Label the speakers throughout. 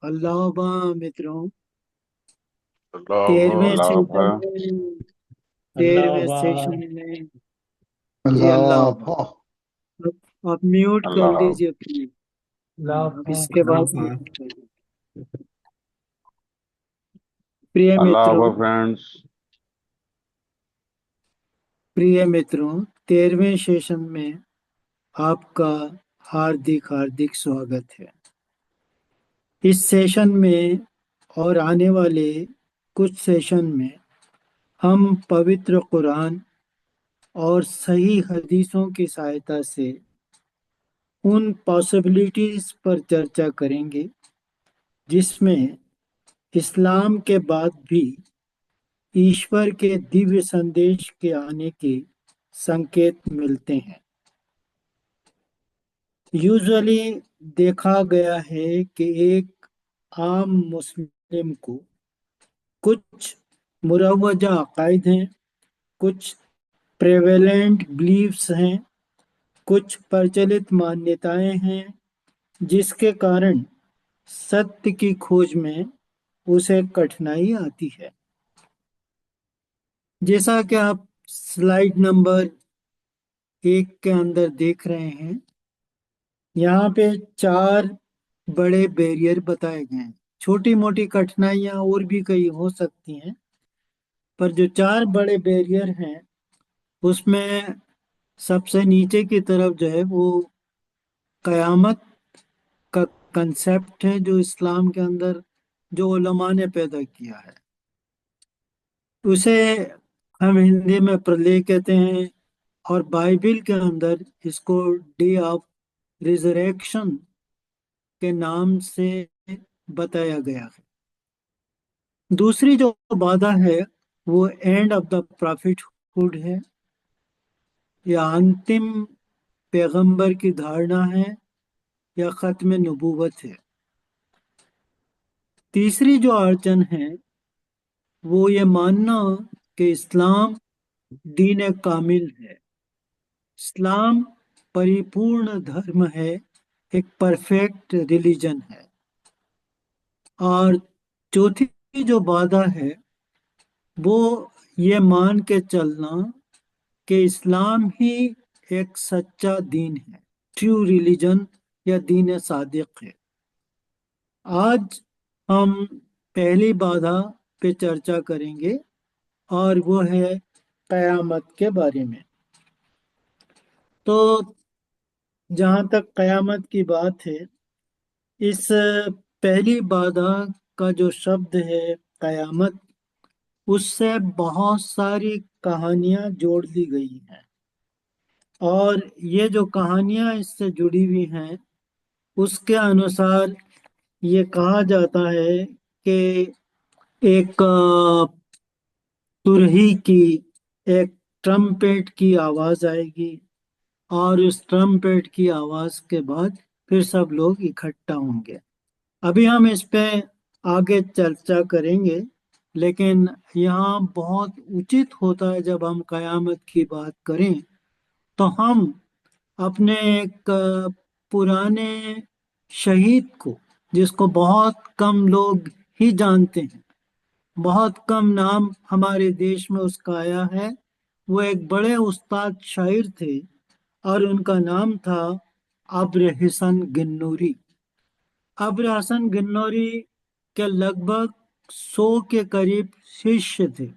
Speaker 1: اللہ آباد متروں
Speaker 2: اللہ
Speaker 1: تیرہویں
Speaker 2: اللہ
Speaker 1: سیشن
Speaker 2: ہے۔
Speaker 1: میں
Speaker 3: اللہ
Speaker 1: تیرہویں
Speaker 3: آباد
Speaker 1: سیشن میں جی اللہ
Speaker 4: اللہ
Speaker 1: آباد آپ میوٹ کر
Speaker 2: اللہ
Speaker 1: لیجئے پلیز۔
Speaker 3: اللہ
Speaker 1: اب
Speaker 3: آباد
Speaker 1: اس کے بعد پریہ
Speaker 2: اللہ
Speaker 1: متروں
Speaker 2: فرینڈس۔
Speaker 1: پریہ متروں 13ویں سیشن میں آپ کا ہاردک سواگت ہے۔ اس سیشن میں اور آنے والے کچھ سیشن میں ہم پوتر قرآن اور صحیح حدیثوں کی سہایتا سے ان پاسبلٹیز پر چرچا کریں گے جس میں اسلام کے بعد بھی ایشور کے دیویہ سندیش کے آنے کے سنکیت ملتے ہیں۔ یوزولی دیکھا گیا ہے کہ ایک عام مسلم کو کچھ مروجہ عقائد ہیں، کچھ پریویلنٹ بلیفز ہیں، کچھ پرچلت مانیتائیں ہیں جس کے کارن ستیہ کی کھوج میں اسے کٹھنائی آتی ہے۔ جیسا کہ آپ سلائیڈ نمبر 1 کے اندر دیکھ رہے ہیں، یہاں پہ 4 بڑے بیریئر بتائے گئے ہیں۔ چھوٹی موٹی کٹھنائیاں اور بھی کئی ہو سکتی ہیں، پر جو 4 بڑے بیریئر ہیں اس میں سب سے نیچے کی طرف جو ہے وہ قیامت کا کنسیپٹ ہے، جو اسلام کے اندر جو علماء نے پیدا کیا ہے، اسے ہم ہندی میں پرلے کہتے ہیں، اور بائبل کے اندر اس کو ڈے آف ریزریکشن کے نام سے بتایا گیا ہے۔ دوسری جو وعدہ ہے وہ end of the prophethood ہے، یا انتم پیغمبر کی دھارنا ہے، یا ختم نبوت ہے۔ تیسری جو اڑچن ہے وہ یہ ماننا کہ اسلام دین کامل ہے، اسلام پریپورن دھرم ہے، ایک پرفیکٹ ریلیجن ہے۔ اور چوتھی جو وعدہ ہے وہ یہ مان کے چلنا کہ اسلام ہی ایک سچا دین ہے، ٹرو ریلیجن یا دین صادق ہے۔ آج ہم پہلی وعدہ پہ چرچا کریں گے اور وہ ہے قیامت کے بارے میں۔ تو جہاں تک قیامت کی بات ہے، اس پہلی وعدہ کا جو شبد ہے قیامت، اس سے بہت ساری کہانیاں جوڑ لی گئی ہیں، اور یہ جو کہانیاں اس سے جڑی ہوئی ہیں اس کے انوسار یہ کہا جاتا ہے کہ ایک ترہی کی ایک ٹرمپیٹ کی آواز آئے گی، اور اس ٹرمپیٹ کی آواز کے بعد پھر سب لوگ اکٹھا ہوں گے۔ ابھی ہم اس پہ آگے چرچا کریں گے، لیکن یہاں بہت اچت ہوتا ہے جب ہم قیامت کی بات کریں تو ہم اپنے ایک پرانے شہید کو، جس کو بہت کم لوگ ہی جانتے ہیں، بہت کم نام ہمارے دیش میں اس کا آیا ہے، وہ ایک بڑے استاد شاعر تھے اور ان کا نام تھا ابر حسن گنوری۔ ابر حسن گنوری کے لگ بھگ 100 کے قریب شیشیہ تھے،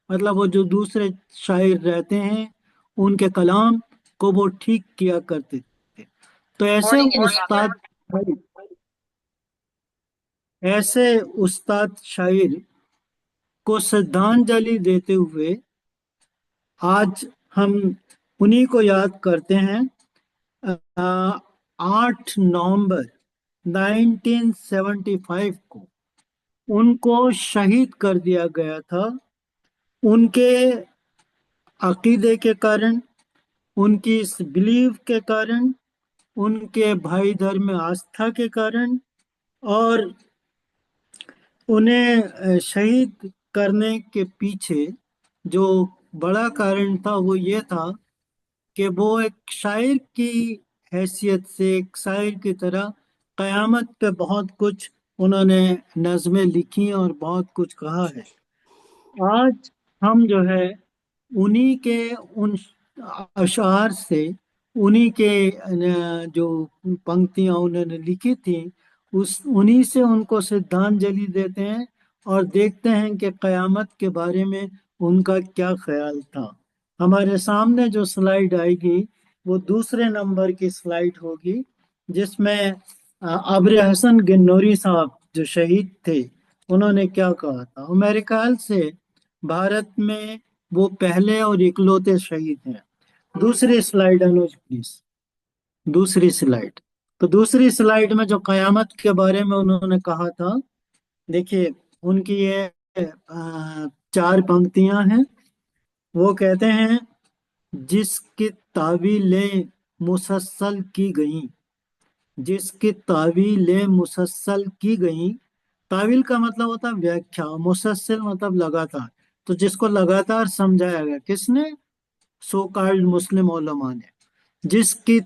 Speaker 1: مطلب وہ جو دوسرے شاعر رہتے ہیں ان کے کلام کو وہ ٹھیک کیا کرتے تھے۔ تو ایسے استاد شاعر کو شردھانجلی دیتے ہوئے آج ہم انہی کو یاد کرتے ہیں۔ 8 نومبر 1975 کو ان کو شہید کر دیا گیا تھا، ان کے عقیدے کے کارن، ان کی اس بلیف کے کارن، ان کے بھائی دھرم آستھا کے کارن، اور انہیں شہید کرنے کے پیچھے جو بڑا کارن تھا وہ یہ تھا کہ وہ ایک شاعر کی حیثیت سے، ایک شاعر کی طرح قیامت پہ بہت کچھ انہوں نے نظمیں لکھی اور بہت کچھ کہا ہے۔ آج ہم جو ہے انہی کے ان اشعار سے، انہی کے جو پنکتیاں انہوں نے لکھی تھیں، انہی سے ان کو شردھانجلی دیتے ہیں اور دیکھتے ہیں کہ قیامت کے بارے میں ان کا کیا خیال تھا۔ ہمارے سامنے جو سلائیڈ آئے گی وہ دوسرے نمبر کی سلائیڈ ہوگی، جس میں ابر حسن گنوری صاحب جو شہید تھے انہوں نے کیا کہا تھا۔ اور میرے خیال سے بھارت میں وہ پہلے اور اکلوتے شہید ہیں۔ دوسری سلائیڈ انوج پلیز، دوسری سلائیڈ۔ تو دوسری سلائیڈ میں جو قیامت کے بارے میں انہوں نے کہا تھا، دیکھیے ان کی یہ چار پنکتیاں ہیں۔ وہ کہتے ہیں جس کی تعویلیں مسلسل کی گئیں، جس کی تعویلیں مسلسل کی گئیں۔ تعویل کا مطلب ہوتا ہے ویکھیا، مسلسل مطلب لگاتار۔ تو جس کو لگاتار سمجھایا گیا کس نے؟ سو کالڈ مسلم علماء نے۔ جس کی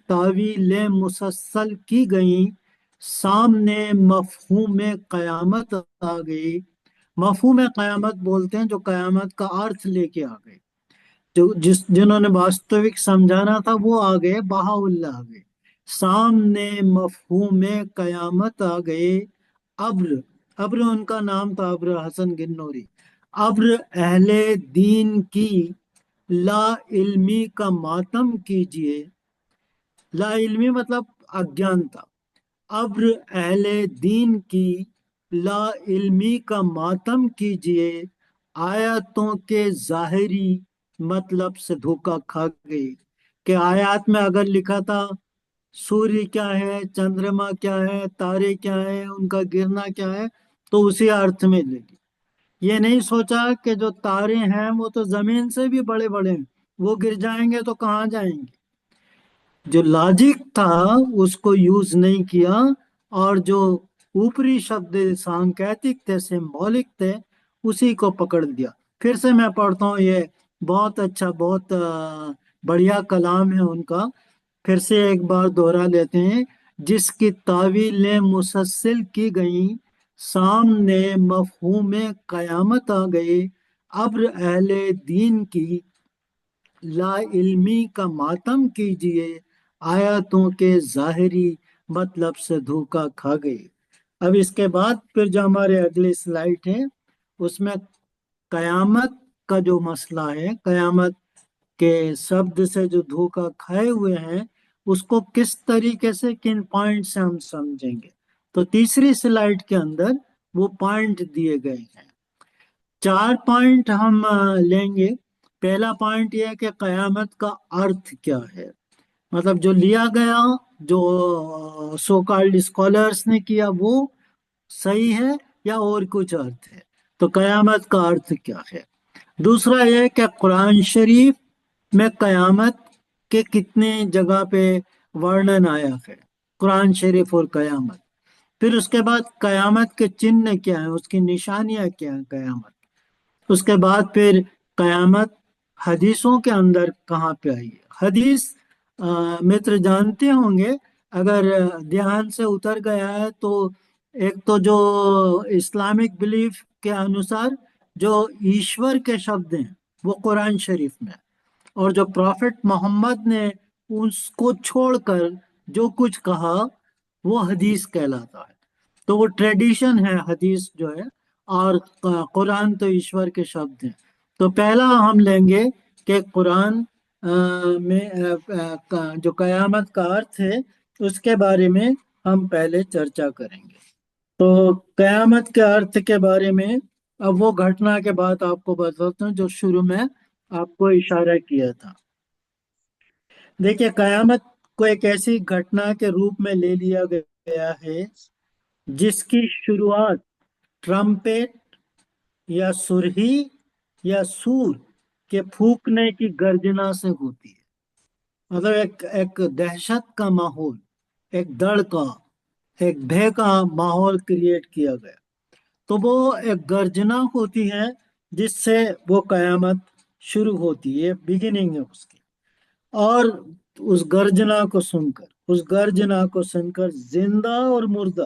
Speaker 1: تعویلیں مسلسل کی گئیں، سامنے مفہوم قیامت آ گئی۔ مفہوم قیامت بولتے ہیں جو قیامت کا ارتھ لے کے آ گئے، جنہوں نے واستوک سمجھانا تھا وہ آ گئے، بہاءاللہ آ گئے۔ سامنے مفہوم قیامت آ گئے۔ ابر، ابر ان کا نام تھا، ابر حسن گنوری۔ ابر اہل دین کی لا علمی کا ماتم کیجئے۔ لا علمی مطلب اگیانتا۔ ابر اہل دین کی لا علمی کا ماتم کیجئے، آیاتوں کے ظاہری مطلب سے دھوکہ کھا گئی۔ کہ آیات میں اگر لکھا تھا سوری کیا ہے، چندرما کیا ہے، تارے کیا ہے، ان کا گرنا کیا ہے، تو اسی ارتھ میں لے لی۔ یہ نہیں سوچا کہ جو تارے ہیں وہ تو زمین سے بھی بڑے بڑے ہیں، وہ گر جائیں گے تو کہاں جائیں گے۔ جو لاجک تھا اس کو یوز نہیں کیا، اور جو اوپری شبد سانکیتک تھے، سمبولک تھے، اسی کو پکڑ دیا۔ پھر سے میں پڑھتا ہوں، یہ بہت اچھا، بہت بڑھیا کلام ہے ان کا۔ پھر سے ایک بار دوہرا لیتے ہیں۔ جس کی تعویلیں مسلسل کی گئیں، سامنے مفہوم قیامت آ گئے۔ ابر اہل دین کی لا علمی کا ماتم کیجئے، آیاتوں کے ظاہری مطلب سے دھوکہ کھا گئے۔ اب اس کے بعد پھر جو ہمارے اگلی سلائیڈ ہے اس میں قیامت کا جو مسئلہ ہے، قیامت کے شبد سے جو دھوکہ کھائے ہوئے ہیں، اس کو کس طریقے سے، کن پوائنٹ سے ہم سمجھیں گے۔ تو تیسری سلائیڈ کے اندر وہ پوائنٹ دیے گئے ہیں۔ چار پوائنٹ ہم لیں گے۔ پہلا پوائنٹ یہ ہے کہ قیامت کا ارتھ کیا ہے، مطلب جو لیا گیا، جو سو کالڈ اسکالرس نے کیا وہ صحیح ہے یا اور کچھ ارتھ ہے۔ تو قیامت کا ارتھ کیا ہے۔ دوسرا یہ کہ قرآن شریف میں قیامت کے کتنے جگہ پہ ورنن آیا ہے، قرآن شریف اور قیامت۔ پھر اس کے بعد قیامت کے چہن کیا ہیں، اس کی نشانیاں کیا ہیں قیامت۔ اس کے بعد پھر قیامت حدیثوں کے اندر کہاں پہ آئی ہے۔ حدیث متر جانتے ہوں گے، اگر دھیان سے اتر گیا ہے تو ایک تو جو اسلامک بلیف کے انوسار جو ایشور کے شبد ہیں وہ قرآن شریف میں، اور جو پروفٹ محمد نے اس کو چھوڑ کر جو کچھ کہا وہ حدیث کہلاتا ہے۔ تو وہ ٹریڈیشن ہے حدیث جو ہے، اور قرآن تو ایشور کے شبد ہیں۔ تو پہلا ہم لیں گے کہ قرآن میں جو قیامت کا ارتھ ہے اس کے بارے میں ہم پہلے چرچا کریں گے۔ تو قیامت کے ارتھ کے بارے میں اب وہ گھٹنا کے بعد آپ کو بتاتا ہوں جو شروع میں آپ کو اشارہ کیا تھا۔ دیکھیے قیامت کو ایک ایسی گھٹنا کے روپ میں لے لیا گیا ہے جس کی شروعات ٹرمپٹ یا سرہی یا سور کے پھونکنے کی گرجنا سے ہوتی ہے۔ مطلب ایک دہشت کا ماحول، ایک ڈر کا، ایک بھے کا ماحول کریٹ کیا گیا۔ تو وہ ایک گرجنا ہوتی ہے جس سے وہ قیامت شروع ہوتی ہے، بگننگ ہے اس کی۔ اور اس گرجنا کو سن کر زندہ اور مردہ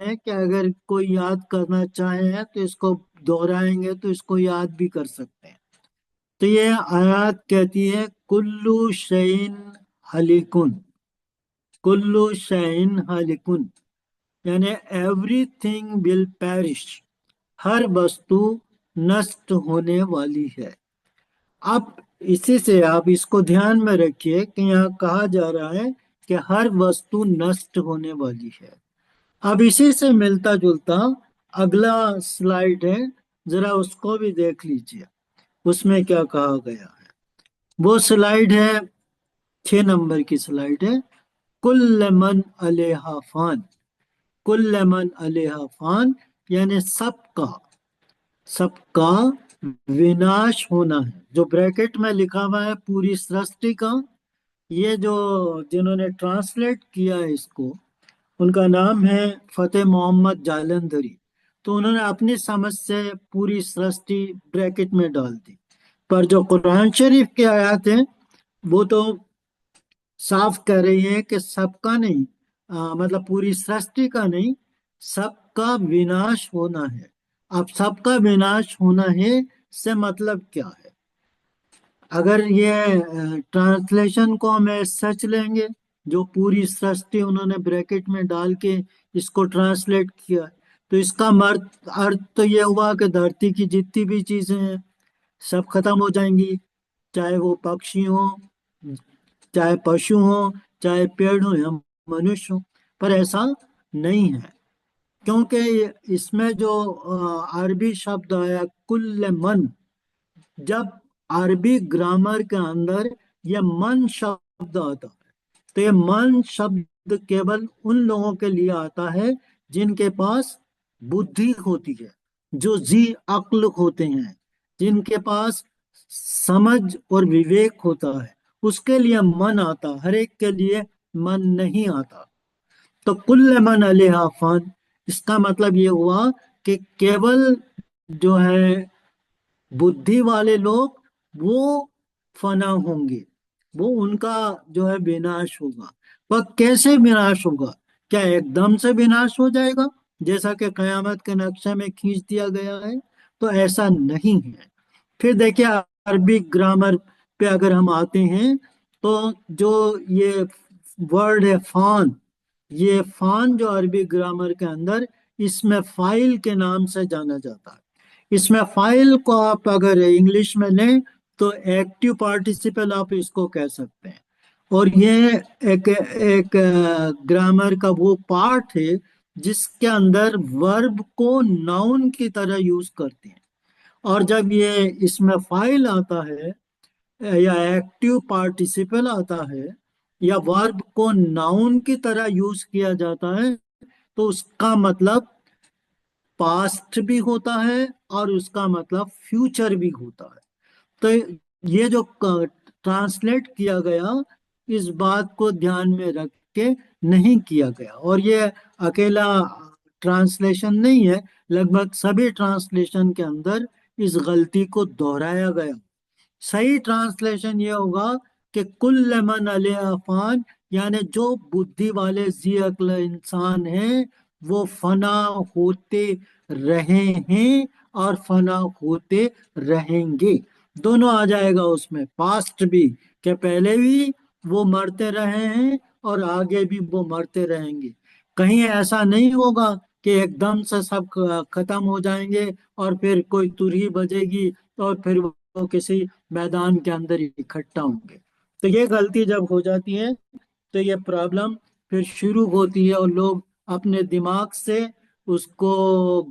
Speaker 1: ہے کہ اگر کوئی یاد کرنا چاہے تو اس کو دہرائیں گے تو اس کو یاد بھی کر سکتے ہیں۔ تو یہ آیات کہتی ہے کلو شعین ہلیکن، کلو شعین ہلیکن، یعنی ایوری تھنگ ول پیرش، ہر وستو نشٹ ہونے والی ہے۔ اب اسی سے آپ اس کو دھیان میں رکھیے کہ یہاں کہا جا رہا ہے کہ ہر وستو نشٹ ہونے والی ہے۔ اب اسی سے ملتا جلتا اگلا سلائیڈ ہے، ذرا اس کو بھی دیکھ لیجیے، اس میں کیا کہا گیا ہے۔ وہ سلائیڈ ہے 6 نمبر کی سلائیڈ ہے، کل من علیہ فان، کل من علیہ فان، یعنی سب کا وناش ہونا ہے۔ جو بریکٹ میں لکھا ہوا ہے پوری سرشٹی کا، یہ جو جنہوں نے ٹرانسلیٹ کیا ہے اس کو، ان کا نام ہے فتح محمد جالندھری۔ تو انہوں نے اپنی سمجھ سے پوری سرشٹی بریکٹ میں ڈال دی، پر جو قرآن شریف کی آیات ہیں وہ تو صاف کہہ رہی ہے کہ سب کا نہیں، مطلب پوری سرشٹی کا نہیں، سب کا وناش ہونا ہے۔ اب سب کا وناش ہونا ہے سے مطلب کیا ہے؟ اگر یہ ٹرانسلیشن کو ہم سچ لیں گے، جو پوری سرشٹی انہوں نے بریکٹ میں ڈال کے اس کو ٹرانسلیٹ کیا، تو اس کا ارتھ تو یہ ہوا کہ دھرتی کی جتنی بھی چیزیں ہیں سب ختم ہو جائیں گی، چاہے وہ پکشی ہوں، چاہے پشو ہوں، چاہے پیڑ ہوں یا منش ہوں۔ پر ایسا نہیں ہے، کیونکہ اس میں جو عربی شبد آیا کل من، جب عربی گرامر کے اندر یہ من شبد آتا ہے تو یہ من شبد کیول ان لوگوں کے لیے آتا ہے جن کے پاس بدھی ہوتی ہے، جو ذی عقل ہوتے ہیں، جن کے پاس سمجھ اور وویک ہوتا ہے، اس کے لیے من آتا، ہر ایک کے لیے من نہیں آتا۔ تو کل من علیہ فان، اس کا مطلب یہ ہوا کہ کیول جو ہے بدھی والے لوگ وہ فنا ہوں گے، وہ ان کا جو ہے وناش ہوگا۔ وہ کیسے وناش ہوگا؟ کیا ایک دم سے وناش ہو جائے گا جیسا کہ قیامت کے نقشے میں کھینچ دیا گیا ہے؟ تو ایسا نہیں ہے۔ پھر دیکھیے عربی گرامر پہ اگر ہم آتے ہیں تو جو یہ ورڈ ہے فان، یہ فان جو عربی گرامر کے اندر اس میں فائل کے نام سے جانا جاتا ہے۔ اس میں فائل کو آپ اگر انگلش میں لیں تو ایکٹیو پارٹیسپل آپ اس کو کہہ سکتے ہیں، اور یہ ایک گرامر کا وہ پارٹ ہے جس کے اندر ورب کو ناؤن کی طرح یوز کرتے ہیں، اور جب یہ اس میں فائل آتا ہے یا ایکٹیو پارٹیسپل آتا ہے یا ورب کو ناؤن کی طرح یوز کیا جاتا ہے تو اس کا مطلب پاسٹ بھی ہوتا ہے اور اس کا مطلب فیوچر بھی ہوتا ہے۔ تو یہ جو ٹرانسلیٹ کیا گیا اس بات کو دھیان میں رکھ کے نہیں کیا گیا، اور یہ اکیلا ٹرانسلیشن نہیں ہے، لگ بھگ سبھی ٹرانسلیشن کے اندر اس غلطی کو دہرایا گیا۔ صحیح ٹرانسلیشن یہ ہوگا کہ کل من علیہ فان، یعنی جو بدھی والے ذی عقل انسان ہیں وہ فنا ہوتے رہے ہیں اور فنا ہوتے رہیں گے، دونوں آ جائے گا اس میں، پاسٹ بھی کہ پہلے بھی وہ مرتے رہے ہیں اور آگے بھی وہ مرتے رہیں گے۔ کہیں ایسا نہیں ہوگا کہ ایک دم سے سب ختم ہو جائیں گے اور پھر کوئی ترہی بجے گی اور پھر وہ کسی میدان کے اندر اکٹھا ہوں گے۔ تو یہ غلطی جب ہو جاتی ہے تو یہ پرابلم پھر شروع ہوتی ہے، اور لوگ اپنے دماغ سے اس کو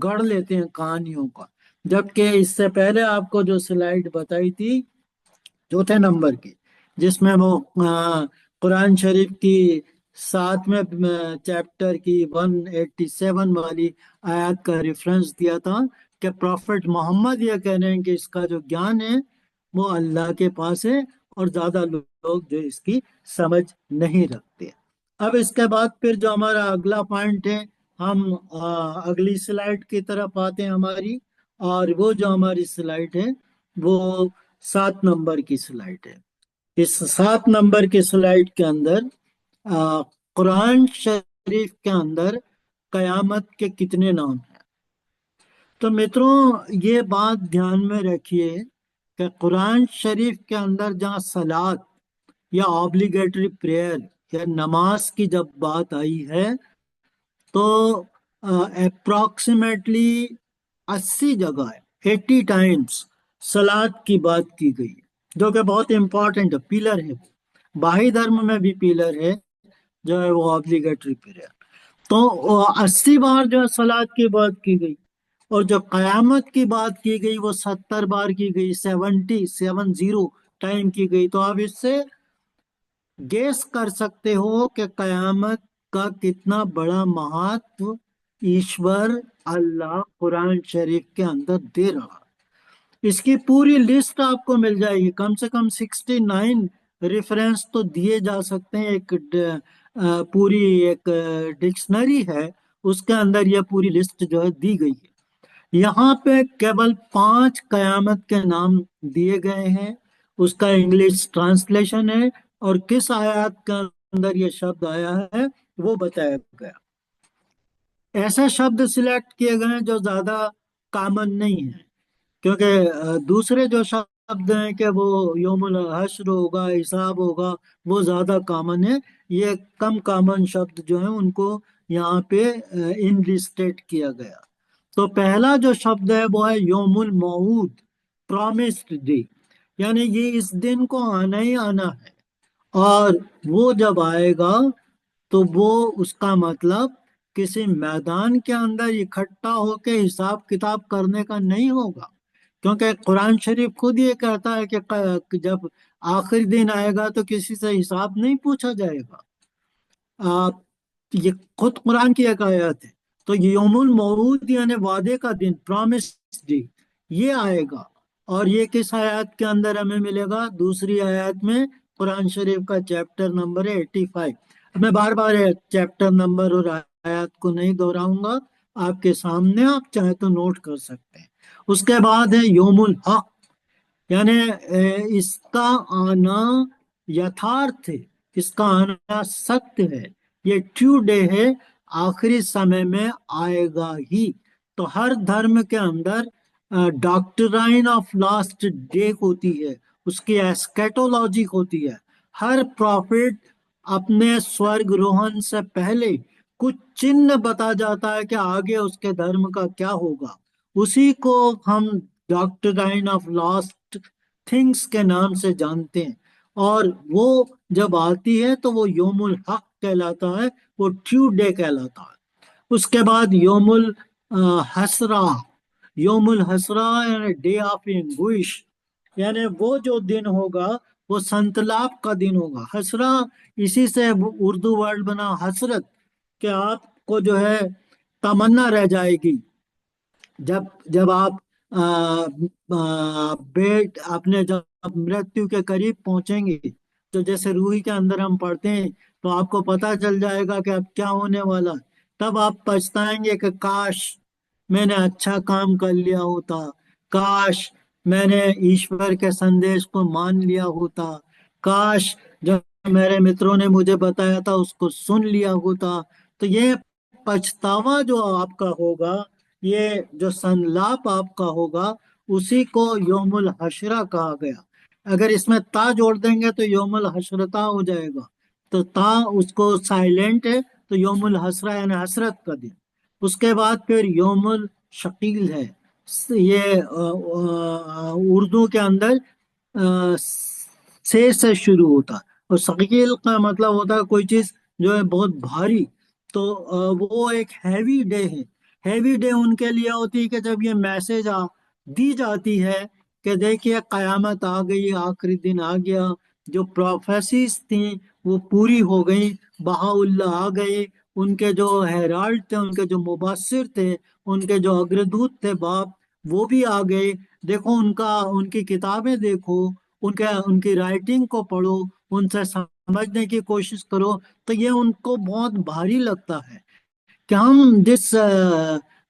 Speaker 1: گڑھ لیتے ہیں کہانیوں کا، جبکہ اس سے پہلے آپ کو جو سلائیڈ بتائی تھی 4 نمبر کی، جس میں وہ قرآن شریف کی 7ویں چیپٹر کی 187 والی آیات کا ریفرنس دیا تھا کہ پروفٹ محمد یہ کہہ رہے ہیں کہ اس کا جو گیان ہے وہ اللہ کے پاس ہے، اور زیادہ لوگ جو اس کی سمجھ نہیں رکھتے۔ اب اس کے بعد پھر جو ہمارا اگلا پوائنٹ ہے، ہم اگلی سلائیڈ کی طرف آتے ہیں ہماری، اور وہ جو ہماری سلائیڈ ہے وہ 7 نمبر کی سلائیڈ ہے۔ اس 7 نمبر کی سلائیڈ کے اندر قرآن شریف کے اندر قیامت کے کتنے نام ہیں؟ تو متروں، یہ بات دھیان میں رکھیے کہ قرآن شریف کے اندر جہاں صلات یا آبلیگیٹری پریئر یا نماز کی جب بات آئی ہے تو اپروکسیمیٹلی 80 جگہ 80 ٹائمز سلاد کی بات کی گئی ہے، جو کہ بہت امپورٹنٹ ہے، پیلر ہے وہ، باہی دھرم میں بھی پیلر ہے جو ہے وہ آبلیگیٹری پیلر۔ تو 80 بار جو ہے سلاد کی بات کی گئی، اور جو قیامت کی بات کی گئی وہ 70 بار کی گئی، 70 ٹائم کی گئی۔ تو آپ اس سے گیس کر سکتے ہو کہ قیامت کا کتنا بڑا مہاتو ایشور اللہ قرآن شریف کے اندر دے رہا۔ اس کی پوری لسٹ آپ کو مل جائے گی، کم سے کم 69 ریفرنس تو دیے جا سکتے ہیں۔ پوری ایک ڈکشنری ہے، اس کے اندر یہ پوری لسٹ جو ہے دی گئی ہے۔ یہاں پہ کیول 5 قیامت کے نام دیے گئے ہیں، اس کا انگلش ٹرانسلیشن ہے، اور کس آیات کے اندر یہ شبد آیا ہے وہ بتایا گیا۔ ایسے شبد سلیکٹ کیے گئے ہیں جو زیادہ کامن نہیں ہیں، کیونکہ دوسرے جو شبد ہیں کہ وہ یوم الحشر ہوگا، حساب ہوگا، وہ زیادہ کامن ہے۔ یہ کم کامن شبد جو ہیں ان کو یہاں پہ ان لسٹیٹ کیا گیا۔ تو پہلا جو شبد ہے وہ ہے یوم الموعود، پرومسڈ ڈے، یعنی یہ اس دن کو آنا ہی آنا ہے، اور وہ جب آئے گا تو وہ اس کا مطلب کسی میدان کے اندر اکٹھا ہو کے حساب کتاب کرنے کا نہیں ہوگا، کیونکہ قرآن شریف خود یہ کہتا ہے کہ جب آخری دن آئے گا تو کسی سے حساب نہیں پوچھا جائے گا۔ آ، یہ خود قرآن کی ایک آیت ہے۔ تو یہ یوم الموعود یعنی وعدے کا دن، پرامس ڈے، یہ آئے گا۔ اور یہ کس آیات کے اندر ہمیں ملے گا؟ دوسری آیات میں، قرآن شریف کا چیپٹر نمبر ہے 85۔ میں بار بار چیپٹر نمبر اور آیات کو نہیں دہراؤں گا، آپ کے سامنے، آپ چاہے تو نوٹ کر سکتے ہیں۔ اس کے بعد ہے یوم الحق، یعنی اس کا آنا یتھارتھ ہے، اس کا آنا سخت ہے، یہ ٹرو ڈے ہے، آخری سمے میں آئے گا ہی۔ تو ہر دھرم کے اندر ڈاکٹرائن آف لاسٹ ڈے ہوتی ہے، اس کی ایسکیٹولوجی ہوتی ہے۔ ہر پروفٹ اپنے سورگ روہن سے پہلے کچھ چنہ بتا جاتا ہے کہ آگے اس کے دھرم کا کیا ہوگا، اسی کو ہم ڈاکٹرائن آف لاسٹ تھنگس کے نام سے جانتے ہیں۔ اور وہ جب آتی ہے تو وہ یوم الحق کہلاتا ہے، وہ ٹرو ڈے کہلاتا ہے۔ اس کے بعد یوم الحسرہ، یوم الحسرہ یعنی ڈے آف انگوش، یعنی وہ جو دن ہوگا وہ سنتلاپ کا دن ہوگا۔ حسرہ اسی سے اردو ورڈ بنا حسرت، کہ آپ کو جو ہے تمنا رہ جائے گی جب جب آپ بیٹ اپنے جب مرتیو کے قریب پہنچیں گے، تو جیسے روحی کے اندر ہم پڑھتے ہیں تو آپ کو پتا چل جائے گا کہ اب کیا ہونے والا ہے۔ تب آپ پچھتائیں گے کہ کاش میں نے اچھا کام کر لیا ہوتا، کاش میں نے ایشور کے سندیش کو مان لیا ہوتا، کاش جو میرے متروں نے مجھے بتایا تھا اس کو سن لیا ہوتا۔ تو یہ پچھتاوا جو آپ کا ہوگا، یہ جو سنلاپ آپ کا ہوگا، اسی کو یوم الحشرہ کہا گیا۔ اگر اس میں تا جوڑ دیں گے تو یوم الحشرتا ہو جائے گا، تو تا اس کو سائلنٹ ہے، تو یوم الحسرہ یعنی حسرت کا دن۔ اس کے بعد پھر یوم الشقیل ہے، یہ اردو کے اندر سے شروع ہوتا ہے، اور ثقیل کا مطلب ہوتا ہے کوئی چیز جو ہے بہت بھاری۔ تو وہ ایک ہیوی ڈے ہے۔ ہیوی ڈے ان کے لیے ہوتی ہے کہ جب یہ میسج دی جاتی ہے کہ دیکھیے قیامت آ گئی، آخری دن آ گیا، جو پروفیسیز تھیں وہ پوری ہو گئی، بہاءاللہ آ گئے، ان کے جو ہیرالڈ تھے، ان کے جو مبصر تھے، ان کے جو اگردوت تھے باپ، وہ بھی آ گئے۔ دیکھو ان کی کتابیں دیکھو، ان کی رائٹنگ کو پڑھو، ان سے سمجھنے کی کوشش کرو، تو یہ ان کو بہت بھاری لگتا ہے کہ ہم جس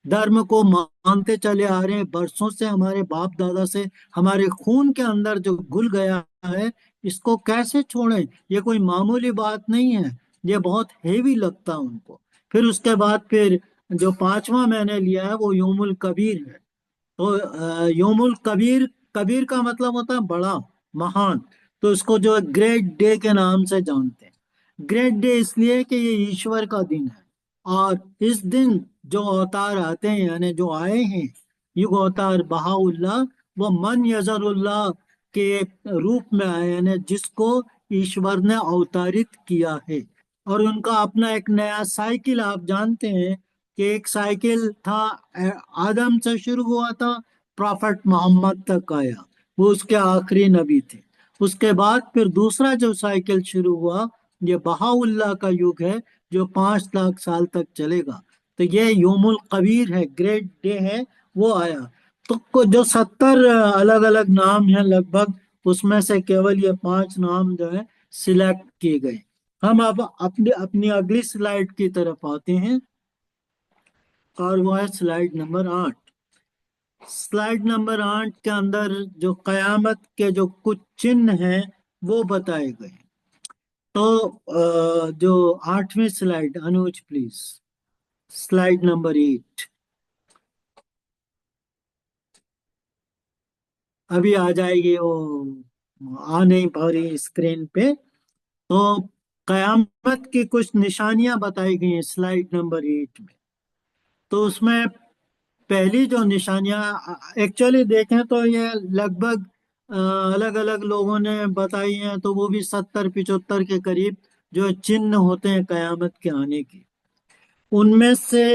Speaker 1: دھرم کو مانتے چلے آ رہے ہیں برسوں سے، ہمارے باپ دادا سے، ہمارے خون کے اندر جو گھل گیا ہے، اس کو کیسے چھوڑیں؟ یہ کوئی معمولی بات نہیں ہے، یہ بہت ہیوی لگتا ہے ان کو۔ پھر اس کے بعد پھر جو پانچواں میں نے لیا ہے وہ یوم الکبیر ہے۔ تو یوم الکبیر، کبیر کا مطلب ہوتا ہے بڑا، مہان، تو اس کو جو گریٹ ڈے کے نام سے جانتے ہیں۔ گریٹ ڈے اس لیے کہ یہ ایشور کا دن ہے، اور اس دن جو اوتار آتے ہیں یعنی جو آئے ہیں یگ اوتار بہاءاللہ، وہ من یظہر اللہ کے روپ میں آئے، یعنی جس کو ایشور نے اوتارت کیا ہے۔ اور ان کا اپنا ایک نیا سائیکل آپ جانتے ہیں کہ ایک سائیکل تھا، آدم سے شروع ہوا تھا، پرافٹ محمد تک آیا، وہ اس کے آخری نبی تھے۔ اس کے بعد پھر دوسرا جو سائیکل شروع ہوا، یہ بہاءاللہ کا یگ ہے، جو 5 لاکھ سال تک چلے گا۔ تو یہ یوم القبیر ہے، گریٹ ڈے ہے، وہ آیا۔ تو جو 70 الگ الگ نام ہیں لگ بھگ، اس میں سے کیول یہ 5 نام جو ہے سلیکٹ کیے گئے۔ ہم اب اپنی اپنی اگلی سلائیڈ کی طرف آتے ہیں، اور وہ ہے سلائیڈ نمبر 8۔ سلائیڈ نمبر 8 کے اندر جو قیامت کے جو کچھ چن ہیں وہ بتائے گئے ہیں۔ تو جو 8ویں slide, Anuj please, slide number 8 ابھی آ جائے گی، وہ آ نہیں پا رہی اسکرین پہ۔ تو قیامت کی کچھ نشانیاں بتائی گئی ہیں سلائیڈ نمبر 8 میں۔ تو اس میں پہلی جو نشانیاں، ایکچولی دیکھیں تو یہ لگ بھگ الگ الگ لوگوں نے بتائی ہیں، تو وہ بھی 70-75 کے قریب جو چن ہوتے ہیں قیامت کے آنے کے۔ ان میں سے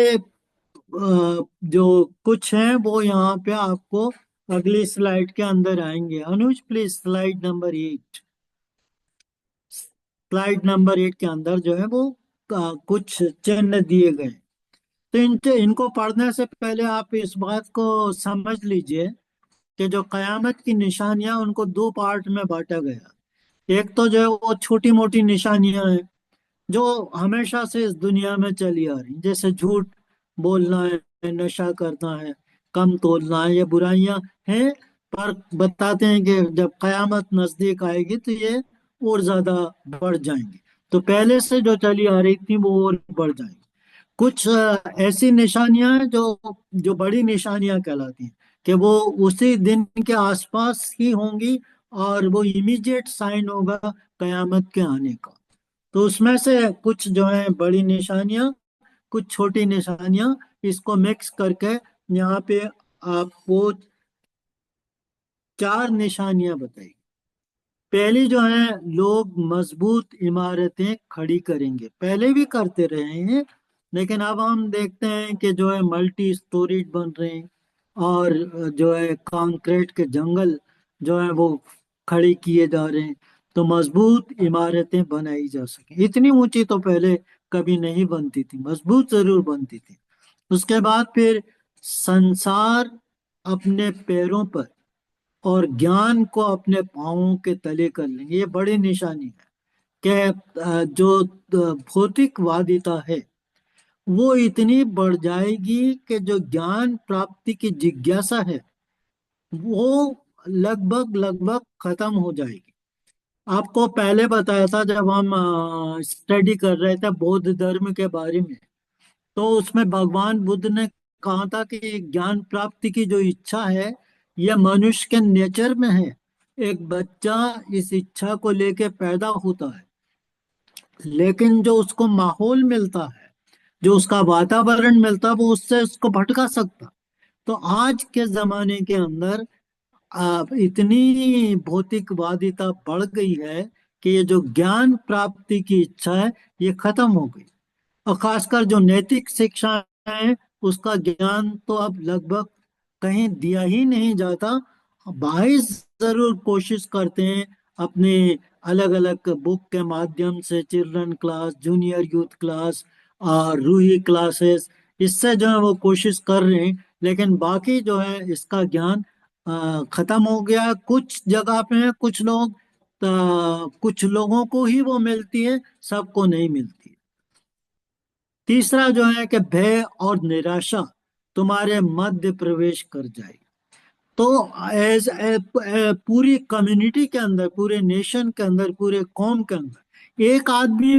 Speaker 1: جو کچھ ہیں وہ یہاں پہ آپ کو اگلی سلائیڈ کے اندر آئیں گے۔ Anuj please, slide number 8، slide number 8 کے اندر جو ہے وہ کچھ چن دیے گئے۔ تو ان کو پڑھنے سے پہلے آپ اس بات کو سمجھ لیجئے کہ جو قیامت کی نشانیاں ان کو 2 پارٹ میں بانٹا گیا۔ ایک تو جو ہے وہ چھوٹی موٹی نشانیاں ہیں جو ہمیشہ سے اس دنیا میں چلی آ رہی، جیسے جھوٹ بولنا ہے، نشہ کرنا ہے، کم تولنا ہے، یہ برائیاں ہیں، پر بتاتے ہیں کہ جب قیامت نزدیک آئے گی تو یہ اور زیادہ بڑھ جائیں گی۔ تو پہلے سے جو چلی آ رہی تھی وہ اور بڑھ جائیں گی۔ کچھ ایسی نشانیاں ہیں جو بڑی نشانیاں کہلاتی ہیں، کہ وہ اسی دن کے آس پاس ہی ہوں گی، اور وہ امیجیٹ سائن ہوگا قیامت کے آنے کا۔ تو اس میں سے کچھ جو ہیں بڑی نشانیاں، کچھ چھوٹی نشانیاں، اس کو مکس کر کے یہاں پہ آپ کو 4 نشانیاں بتائی۔ پہلی جو ہے، لوگ مضبوط عمارتیں کھڑی کریں گے، پہلے بھی کرتے رہے ہیں، لیکن اب ہم دیکھتے ہیں کہ جو ہے ملٹی سٹوریڈ بن رہے ہیں، اور جو ہے کانکریٹ کے جنگل جو ہے وہ کھڑی کیے جا رہے ہیں، تو مضبوط عمارتیں بنائی جا سکیں۔ اتنی اونچی تو پہلے کبھی نہیں بنتی تھی، مضبوط ضرور بنتی تھی۔ اس کے بعد پھر سنسار اپنے پیروں پر اور گیان کو اپنے پاؤں کے تلے کر لیں گے۔ یہ بڑی نشانی ہے کہ جو بھوتک وادیتا ہے وہ اتنی بڑھ جائے گی کہ جو گیان پراپتی کی جگیاسا ہے وہ لگ بھگ ختم ہو جائے گی۔ آپ کو پہلے بتایا تھا جب ہم اسٹڈی کر رہے تھے بودھ دھرم کے بارے میں، تو اس میں بھگوان بدھ نے کہا تھا کہ گیان پراپتی کی جو اچھا ہے یہ منش کے نیچر میں ہے۔ ایک بچہ اس اچھا کو لے کے پیدا ہوتا ہے، لیکن جو اس کو ماحول ملتا ہے، جو اس کا واتاورن ملتا ہے، وہ اس سے اس کو بھٹکا سکتا۔ تو آج کے زمانے کے اندر اتنی بھوتک وادیتا بڑھ گئی ہے کہ یہ جو گیان پراپتی کی اچھا ہے یہ ختم ہو گئی۔ اور خاص کر جو نیتک شکشا ہے اس کا گیان تو اب لگ بھگ کہیں دیا ہی نہیں جاتا۔ باعث ضرور کوشش کرتے ہیں اپنے الگ الگ بک کے مادھیم سے، children class, junior youth class اور روحی کلاسز، اس سے جو ہے وہ کوشش کر رہے ہیں، لیکن باقی جو ہے اس کا گیان ختم ہو گیا۔ کچھ جگہ پہ ہیں کچھ لوگ، کچھ لوگوں کو ہی وہ ملتی ہے، سب کو نہیں ملتی۔ تیسرا جو ہے کہ بھے اور نراشا تمہارے مدھیہ پرویش کر جائے۔ تو ایز پوری کمیونٹی کے اندر، پورے نیشن کے اندر، پورے قوم کے اندر ایک آدمی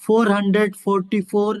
Speaker 1: 444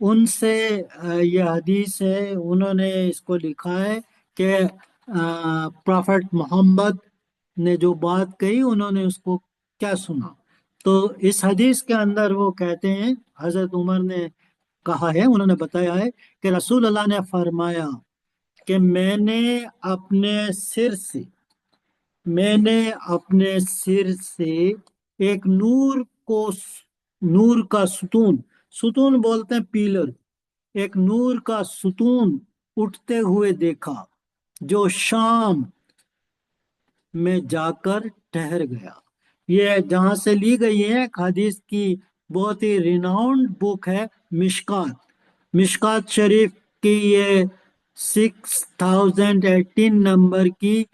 Speaker 1: ان سے یہ حدیث ہے، انہوں نے اس کو لکھا ہے کہ پرافٹ محمد نے جو بات کہی انہوں نے اس کو کیا سنا۔ تو اس حدیث کے اندر وہ کہتے ہیں، حضرت عمر نے کہا ہے، انہوں نے بتایا ہے کہ رسول اللہ نے فرمایا کہ اپنے سر سے میں نے اپنے سر سے ایک نور کا ستون، ستون بولتے ہیں پیلر، ایک نور کا ستون اٹھتے ہوئے دیکھا جو شام میں جا کر ٹھہر گیا۔ یہ جہاں سے لی گئی ہے ایک حدیث کی بہت ہی ریناؤنڈ بک ہے، مشکات، مشکات شریف کی یہ 6018 نمبر کی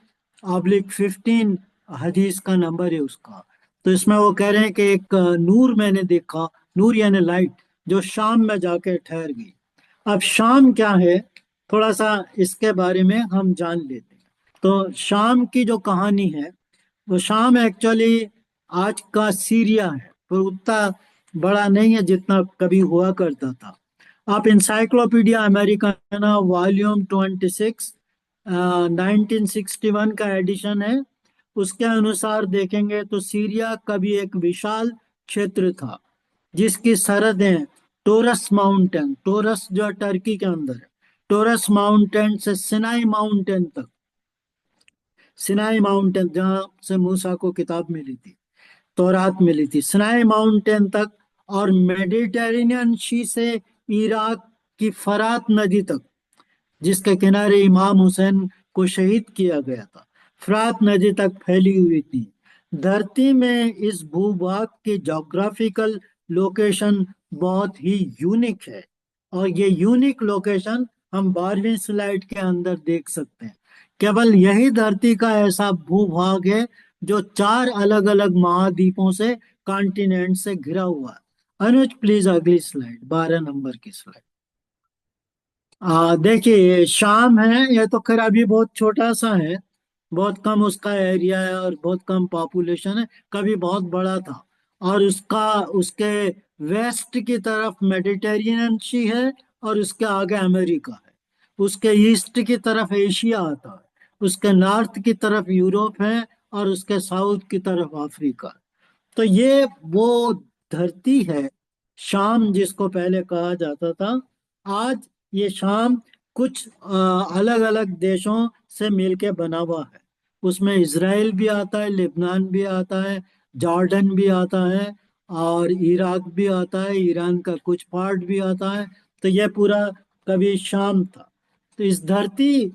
Speaker 1: /15 حدیث کا نمبر ہے اس کا۔ تو اس میں وہ کہہ رہے ہیں کہ ایک نور میں نے دیکھا، نور یعنی لائٹ، جو شام میں جا کے ٹھہر گئی۔ اب شام کیا ہے، تھوڑا سا اس کے بارے میں ہم جان لیتے ہیں۔ تو شام کی جو کہانی ہے، وہ شام ایکچولی آج کا سیریا ہے، پر اتنا بڑا نہیں ہے جتنا کبھی ہوا کرتا تھا۔ آپ انسائکلوپیڈیا امریکانا والیوم 26 1961 کا ایڈیشن ہے، اس کے انوسار دیکھیں گے تو سیریا کبھی ایک وشال چھیتر تھا جس کی سرحدیں ٹورس ماؤنٹین، ٹورس جو ٹرکی کے اندر ہے، ٹورس ماؤنٹین سے سینائی ماؤنٹین تک، سینائی ماؤنٹین جہاں سے موسیٰ کو کتاب ملی تھی، تورات ملی تھی، سینائی ماؤنٹین تک، اور میڈیٹرینین سی سے عراق کی فرات ندی تک، جس کے کنارے امام حسین کو شہید کیا گیا تھا، فرات ندی تک پھیلی ہوئی تھی۔ دھرتی میں اس بھو بھاگ کی جغرافیکل لوکیشن بہت ہی یونیک ہے، اور یہ یونیک لوکیشن ہم 12ویں سلائیڈ کے اندر دیکھ سکتے ہیں۔ کیول یہی دھرتی کا ایسا بھو بھاگ ہے جو 4 الگ الگ مہادیپوں سے، کانٹیننٹ سے گھرا ہوا ہے۔ انوج پلیز اگلی سلائیڈ، 12 نمبر کی سلائیڈ۔ دیکھیے یہ شام ہے، یہ تو خیر ابھی بہت چھوٹا سا ہے، بہت کم اس کا ایریا ہے اور بہت کم پاپولیشن ہے، کبھی بہت بڑا تھا، اور اس کے ویسٹ کی طرف میڈیٹرینین سی ہے، اور اس کے آگے امریکہ ہے، اس کے ایسٹ کی طرف ایشیا آتا ہے، اس کے نارتھ کی طرف یوروپ ہے، اور اس کے ساؤتھ کی طرف افریقہ۔ تو یہ وہ دھرتی ہے شام جس کو پہلے کہا جاتا تھا۔ آج یہ شام کچھ الگ الگ دیشوں سے مل کے بنا ہوا ہے، اس میں اسرائیل بھی آتا ہے، لبنان بھی آتا ہے، جارڈن بھی آتا ہے، اور عراق بھی آتا ہے، ایران کا کچھ پارٹ بھی آتا ہے۔ تو یہ پورا کبھی شام تھا۔ تو اس دھرتی